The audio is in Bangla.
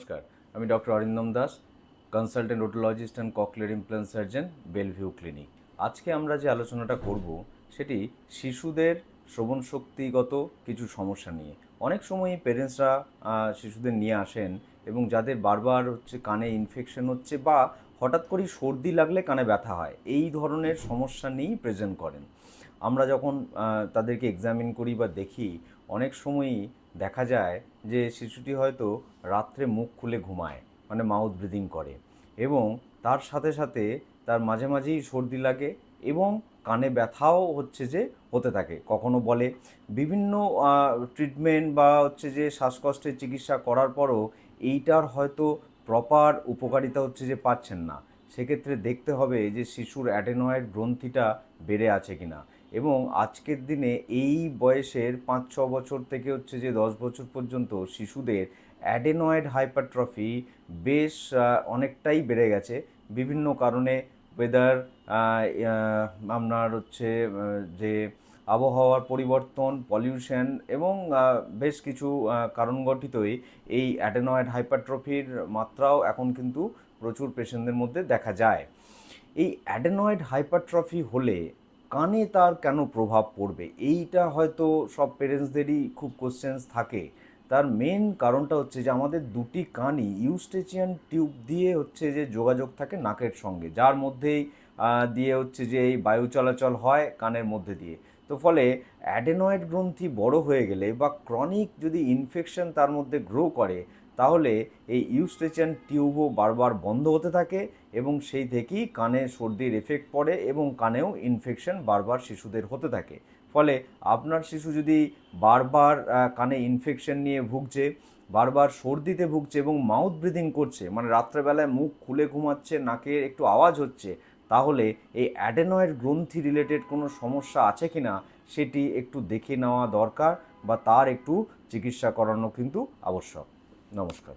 নমস্কার, আমি doctor Arindam Das, consultant otologist and cochlear implant surgeon, Bellevue clinic. আজকে আমরা যে আলোচনাটা করব সেটি শিশুদের শ্রবণ শক্তিগত কিছু সমস্যা নিয়ে। অনেক সময়ই পেরেন্টসরা শিশুদের নিয়ে আসেন এবং যাদের বারবার কানে ইনফেকশন হচ্ছে বা হঠাৎ করেই সর্দি লাগলে কানে ব্যথা হয়, এই ধরনের সমস্যা নিয়েই প্রেজেন্ট করেন। আমরা যখন তাদেরকে এক্সামিন করি বা দেখি, অনেক সময়ই দেখা যায় যে শিশুটি হয়তো রাত্রে মুখ খুলে ঘুমায়, মানে মাউথ ব্রিদিং করে, এবং তার সাথে সাথে তার মাঝে মাঝেই সর্দি লাগে এবং কানে ব্যথাও হতে থাকে। কখনো বলে বিভিন্ন ট্রিটমেন্ট বা শ্বাসকষ্টের চিকিৎসা করার পরও এইটার হয়তো প্রপার উপকারিতা পাচ্ছেন না। সেক্ষেত্রে দেখতে হবে যে শিশুর অ্যাডেনয়েড গ্রন্থিটা বেড়ে আছে কিনা। এবং আজকের দিনে এই বয়সের 5-6 বছর থেকে 10 বছর পর্যন্ত শিশুদের অ্যাডেনয়েড হাইপারট্রফি বেশ অনেকটাই বেড়ে গেছে বিভিন্ন কারণে। ওয়েদার, আপনার যে আবহাওয়ার পরিবর্তন, পলিউশন এবং বেশ কিছু কারণ গঠিতই এই অ্যাডেনয়েড হাইপারট্রফির মাত্রাও এখন কিন্তু প্রচুর পেশেন্টদের মধ্যে দেখা যায়। এই অ্যাডেনয়েড হাইপারট্রফি হলে কানে তার কেন প্রভাব পড়বে, এইটা হয়তো সব পেরেন্টসদেরই খুব কোশ্চেন্স থাকে। তার মেন কারণটা যে আমাদের দুটি কানই ইউস্টেচিয়ান টিউব দিয়ে যোগাযোগ থাকে নাকের সঙ্গে, যার মধ্যেই দিয়ে এই বায়ু চলাচল হয় কানের মধ্যে দিয়ে। তো ফলে অ্যাডেনয়েড গ্রন্থি বড় হয়ে গেলে বা ক্রনিক যদি ইনফেকশন তার মধ্যে গ্রো করে, তাহলে এই ইউস্টেচিয়ান টিউবও বারবার বন্ধ হতে থাকে এবং সেই থেকেই কানে সর্দির এফেক্ট পড়ে এবং কানেও ইনফেকশন বারবার শিশুদের হতে থাকে। ফলে আপনার শিশু যদি বারবার কানে ইনফেকশন নিয়ে ভুগছে, বারবার সর্দিতে ভুগছে এবং মাউথ ব্রিদিং করছে, মানে রাত্রেবেলায় মুখ খুলে ঘুমাচ্ছে, নাকে একটু আওয়াজ হচ্ছে, তাহলে এই অ্যাডেনয়েড গ্রন্থি রিলেটেড কোনো সমস্যা আছে কি না সেটি একটু দেখে নেওয়া দরকার বা তার একটু চিকিৎসা করানো কিন্তু আবশ্যক। নমস্কার।